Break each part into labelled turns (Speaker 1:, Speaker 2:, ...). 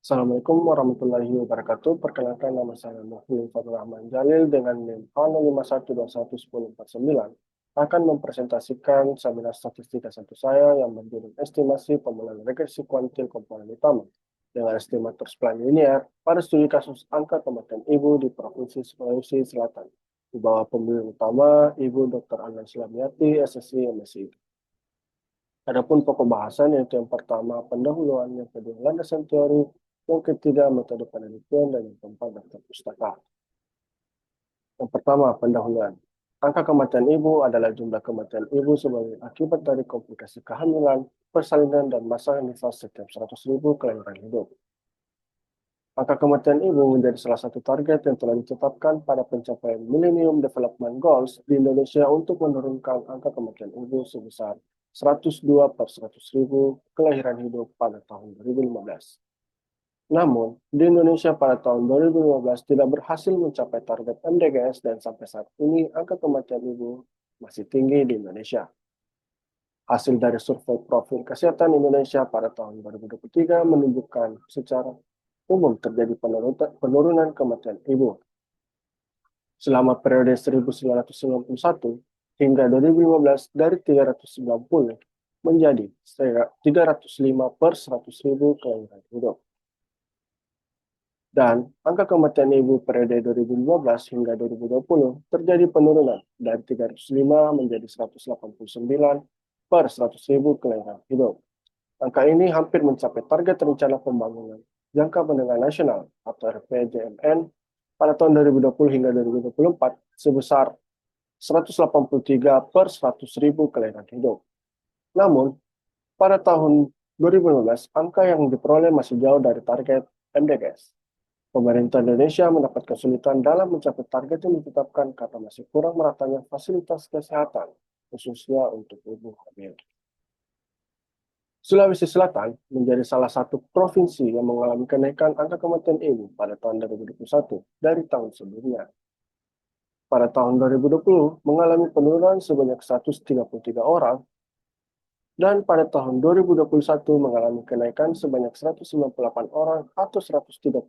Speaker 1: Assalamualaikum warahmatullahi wabarakatuh. Perkenalkan nama saya Muhyiddin Fadlur Rahman Jalil dengan NIM 051211049 akan mempresentasikan seminar statistika satu saya yang berjudul estimasi pemulihan regresi kuantil komponen utama dengan estimator spline linear pada studi kasus angka kematian ibu di Provinsi Sulawesi Selatan. Di bawah pembimbing utama Ibu Dr. Anna Slamiati, SSI, MSI. Adapun pokok bahasan yaitu yang pertama pendahuluan, yang kedua landasan teori, yang ketiga metode penelitian, dan yang keempat daftar pustaka. Yang pertama pendahuluan. Angka kematian ibu adalah jumlah kematian ibu sebagai akibat dari komplikasi kehamilan, persalinan, dan masa nifas setiap 100.000 kelahiran hidup. Angka kematian ibu menjadi salah satu target yang telah ditetapkan pada pencapaian Millennium Development Goals di Indonesia untuk menurunkan angka kematian ibu sebesar 102 per 100.000 kelahiran hidup pada tahun 2015. Namun, di Indonesia pada tahun 2015 tidak berhasil mencapai target MDGs dan sampai saat ini angka kematian ibu masih tinggi di Indonesia. Hasil dari survei profil kesehatan Indonesia pada tahun 2023 menunjukkan secara umum terjadi penurunan kematian ibu. Selama periode 1991 hingga 2015 dari 390 menjadi 305 per 100.000 kelahiran hidup. Dan angka kematian ibu periode 2015 hingga 2020 terjadi penurunan dari 305 menjadi 189 per 100.000 kelahiran hidup. Angka ini hampir mencapai target rencana pembangunan jangka menengah nasional atau RPJMN pada tahun 2020 hingga 2024 sebesar 183 per 100.000 kelahiran hidup. Namun, pada tahun 2015, angka yang diperoleh masih jauh dari target MDGs. Pemerintah Indonesia mendapat kesulitan dalam mencapai target yang ditetapkan karena masih kurang meratanya fasilitas kesehatan, khususnya untuk ibu hamil. Sulawesi Selatan menjadi salah satu provinsi yang mengalami kenaikan angka kematian ibu pada tahun 2021 dari tahun sebelumnya. Pada tahun 2020 mengalami penurunan sebanyak 133 orang, dan pada tahun 2021 mengalami kenaikan sebanyak 198 orang atau 132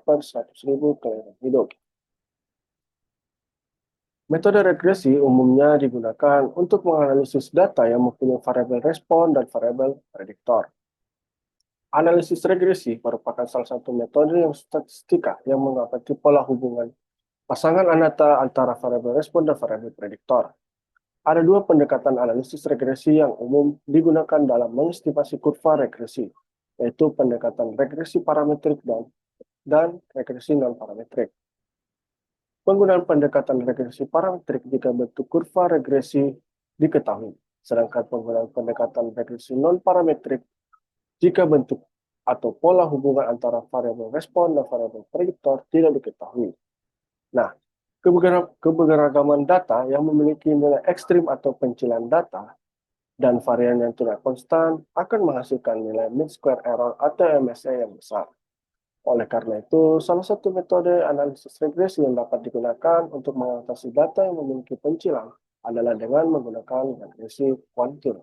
Speaker 1: per 100.000 kelahiran hidup. Metode regresi umumnya digunakan untuk menganalisis data yang mempunyai variabel respon dan variabel prediktor. Analisis regresi merupakan salah satu metode yang statistika yang mengamati pola hubungan pasangan anata antara variabel respon dan variabel prediktor. Ada dua pendekatan analisis regresi yang umum digunakan dalam mengestimasi kurva regresi, yaitu pendekatan regresi parametrik dan regresi non-parametrik. Penggunaan pendekatan regresi parametrik jika bentuk kurva regresi diketahui, sedangkan penggunaan pendekatan regresi non-parametrik jika bentuk atau pola hubungan antara variabel respon dan variabel prediktor tidak diketahui. Nah, keberagaman data yang memiliki nilai ekstrim atau pencilan data dan varian yang tidak konstan akan menghasilkan nilai mean square error atau MSE yang besar. Oleh karena itu, salah satu metode analisis regresi yang dapat digunakan untuk mengatasi data yang memiliki pencilan adalah dengan menggunakan regresi kuantil.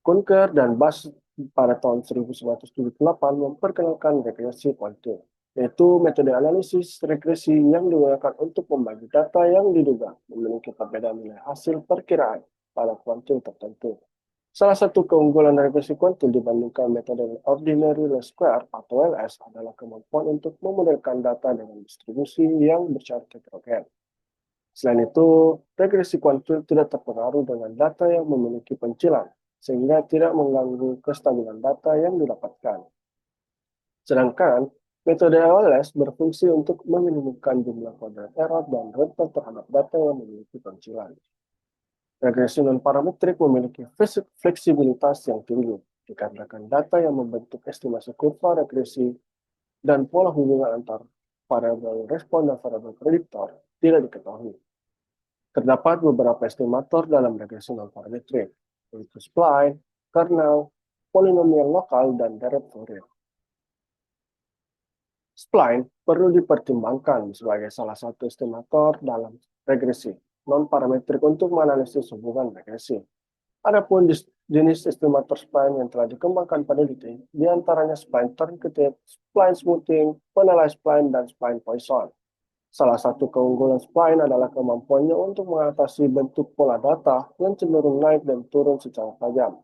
Speaker 1: Kunker dan Bass pada tahun 1978 memperkenalkan regresi kuantil, yaitu metode analisis regresi yang digunakan untuk membagi data yang diduga memiliki perbedaan nilai hasil perkiraan pada kuantil tertentu. Salah satu keunggulan regresi kuantil dibandingkan metode ordinary least square atau LS adalah kemampuan untuk memodelkan data dengan distribusi yang bersyarat heterogen. Selain itu, regresi kuantil tidak terpengaruh dengan data yang memiliki pencilan, sehingga tidak mengganggu kestabilan data yang didapatkan. Sedangkan, metode LS berfungsi untuk meminimumkan jumlah kodrat error dan rentan terhadap data yang memiliki pencilan. Regresi non-parametrik memiliki fleksibilitas yang tinggi, dikarenakan data yang membentuk estimasi kurva regresi dan pola hubungan antar variabel respon dan variabel prediktor tidak diketahui. Terdapat beberapa estimator dalam regresi non-parametrik, yaitu spline, kernel, polinomial lokal, dan deret Fourier. Spline perlu dipertimbangkan sebagai salah satu estimator dalam regresi non-parametrik untuk menganalisis hubungan regresi. Adapun jenis estimator spline yang telah dikembangkan peneliti, diantaranya spline targeted, spline smoothing, penilai spline, dan spline Poisson. Salah satu keunggulan spline adalah kemampuannya untuk mengatasi bentuk pola data yang cenderung naik dan turun secara tajam.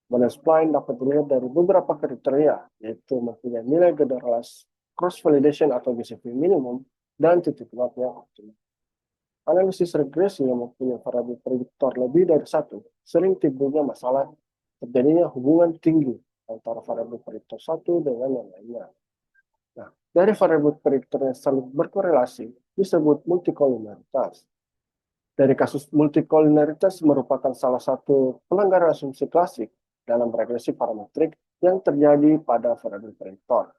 Speaker 1: Model spline dapat dilihat dari beberapa kriteria, yaitu mempunyai nilai generalize cross-validation atau GCV minimum dan titik not yang optimal. Analisis regresi yang mempunyai variabel prediktor lebih dari satu sering timbulnya masalah terjadinya hubungan tinggi antara variabel prediktor satu dengan yang lainnya. Nah, dari variabel prediktor yang saling berkorelasi disebut multikolinialitas. Dari kasus multikolinialitas merupakan salah satu pelanggaran asumsi klasik dalam regresi parametrik yang terjadi pada variabel prediktor.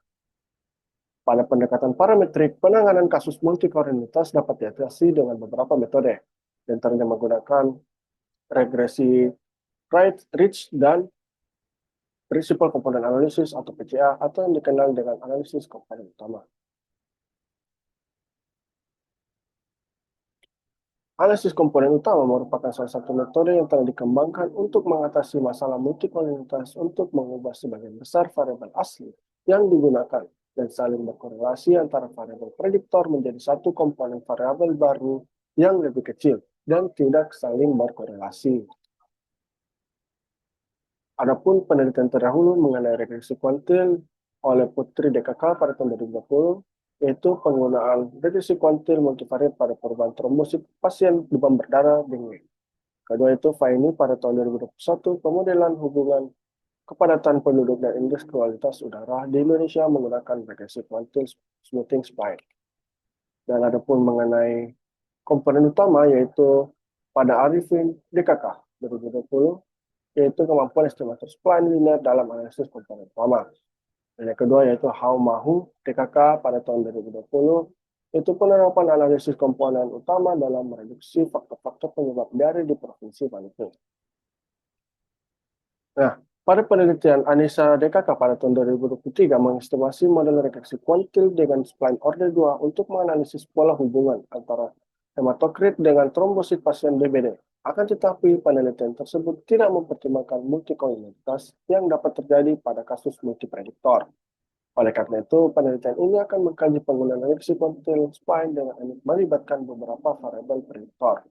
Speaker 1: Pada pendekatan parametrik, penanganan kasus multikolinialitas dapat diatasi dengan beberapa metode, diantaranya menggunakan regresi Rich dan Principal Component Analysis atau PCA, atau yang dikenal dengan analisis komponen utama. Analisis komponen utama merupakan salah satu metode yang telah dikembangkan untuk mengatasi masalah multikolinialitas untuk mengubah sebagian besar variabel asli yang digunakan dan saling berkorelasi antara variabel prediktor menjadi satu komponen variabel baru yang lebih kecil dan tidak saling berkorelasi. Adapun penelitian terdahulu mengenai regresi kuantil oleh Putri DKK pada tahun 2020, yaitu penggunaan regresi kuantil multivariat pada perubahan trombosit pasien demam berdarah dengue. Kedua itu Faini pada tahun 2021 pemodelan hubungan kepadatan penduduk dan indeks kualitas udara di Indonesia menggunakan regresi kuantil smoothing spline. Dan adapun mengenai komponen utama yaitu pada Arifin DKK 2020, yaitu kemampuan estimator spline linear dalam analisis komponen utama. Dan yang kedua yaitu Haumahu DKK pada tahun 2020, yaitu penerapan analisis komponen utama dalam mereduksi faktor-faktor penyebab diare di Provinsi Maluku. Nah, pada penelitian Anissa DKK pada tahun 2023 mengestimasi model regresi kuantil dengan spline order 2 untuk menganalisis pola hubungan antara hematokrit dengan trombosit pasien DBD. Akan tetapi, penelitian tersebut tidak mempertimbangkan multikolinialitas yang dapat terjadi pada kasus multiprediktor. Oleh karena itu, penelitian ini akan mengkaji penggunaan regresi kuantil spline dengan melibatkan beberapa variabel prediktor.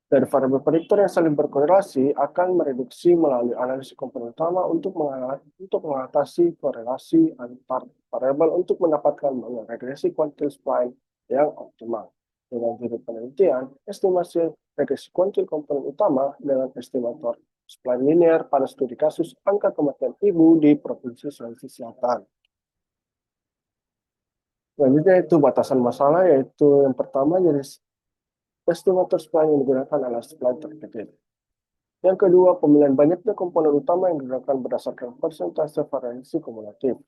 Speaker 1: Dari variabel prediktor yang saling berkorelasi akan mereduksi melalui analisis komponen utama untuk mengatasi korelasi antar variabel untuk mendapatkan regresi kuantil spline yang optimal. Dengan judul penelitian, estimasi regresi kuantil komponen utama dengan estimator spline linear pada studi kasus angka kematian ibu di Provinsi Sulawesi Selatan. Selanjutnya itu batasan masalah, yaitu yang pertama jenis estimator spline yang digunakan adalah spline targeted. Yang kedua, pemilihan banyaknya komponen utama yang digunakan berdasarkan persentase variasi kumulatif.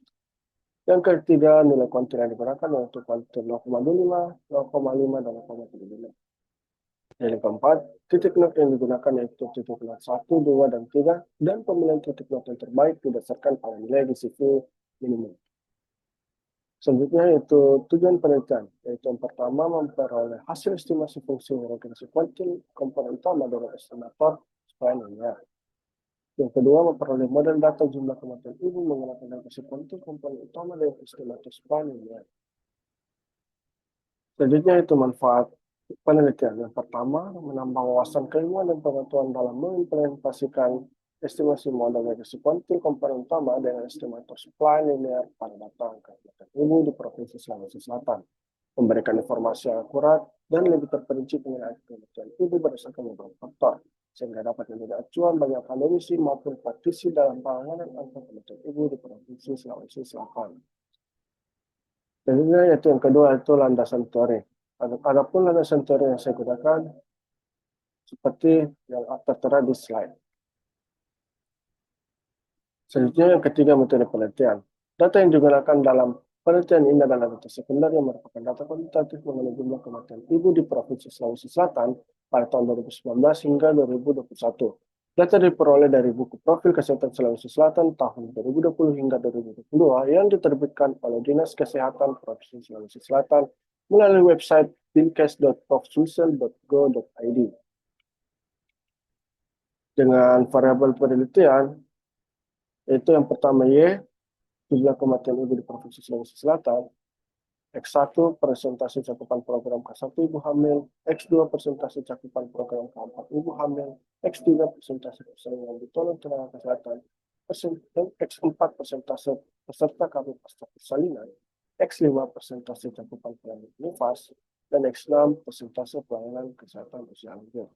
Speaker 1: Yang ketiga, nilai kuantil yang digunakan yaitu kuantil 0,25, 0,5, dan 0,75. Yang keempat, titik not yang digunakan yaitu titik not 1, 2, dan 3, dan pemilihan titik not yang terbaik didasarkan pada nilai GCV minimum. Selanjutnya yaitu tujuan penelitian, yaitu yang pertama memperoleh hasil estimasi fungsi regresi kuantil komponen utama dengan estimator spline linear. Yang kedua, memperoleh model data jumlah kematian ibu menggunakan regresi kuantil komponen utama dengan estimator spline linear. Selanjutnya itu manfaat penelitian. Yang pertama, menambah wawasan keilmuan dan pengetahuan dalam mengimplementasikan estimasi model regresi kuantil komponen utama dengan estimator spline linear pada data angka kematian ibu di Provinsi Sulawesi Selatan, memberikan informasi yang akurat dan lebih terperinci mengenai kematian ibu berdasarkan beberapa faktor, sehingga dapat menjadi acuan bagi akademisi maupun praktisi dalam penanganan angka kematian ibu di Provinsi Sulawesi Selatan. Selanjutnya yaitu yang kedua itu landasan teori. Adapun landasan teori yang saya gunakan seperti yang tertera di slide. Selanjutnya yang ketiga, metode penelitian. Data yang digunakan dalam penelitian ini adalah data sekunder yang merupakan data kuantitatif mengenai jumlah kematian ibu di Provinsi Sulawesi Selatan pada tahun 2019 hingga 2021. Data diperoleh dari buku Profil Kesehatan Sulawesi Selatan tahun 2020 hingga 2022 yang diterbitkan oleh Dinas Kesehatan Provinsi Sulawesi Selatan melalui website dinkes.profsulsel.go.id. dengan variabel penelitian, yaitu yang pertama Y, jumlah kematian ibu di Provinsi Sulawesi Selatan, X1 persentase cakupan program K1 ibu hamil, X2 persentase cakupan program K4 ibu hamil, X3 persentase persalinan ditolong tenaga kesehatan, dan X4 persentase peserta KB pasca persalinan, X5 persentase cakupan pelayanan nifas, dan X6 persentase pelayanan kesehatan usia lanjut.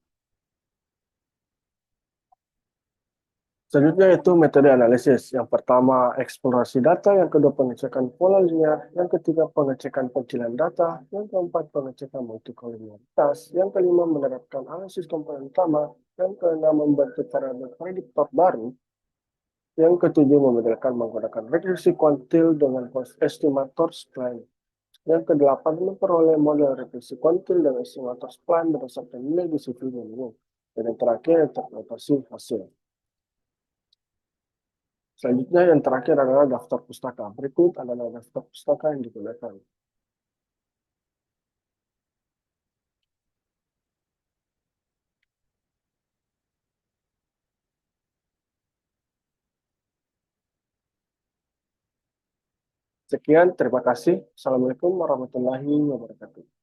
Speaker 1: Selanjutnya itu metode analisis. Yang pertama, eksplorasi data. Yang kedua, pengecekan pola linear. Yang ketiga, pengecekan pencilan data. Yang keempat, pengecekan multikolinialitas. Yang kelima, menerapkan analisis komponen utama. Yang keenam, membentuk variabel prediktor baru. Yang ketujuh, memodelkan menggunakan regresi kuantil dengan estimator spline. Yang kedelapan, memperoleh model regresi kuantil dan estimator spline berdasarkan nilai disiplin minimum. Dan yang terakhir, interpretasi hasil. Selanjutnya yang terakhir adalah daftar pustaka. Berikut adalah daftar pustaka yang digunakan. Sekian, terima kasih. Assalamualaikum warahmatullahi wabarakatuh.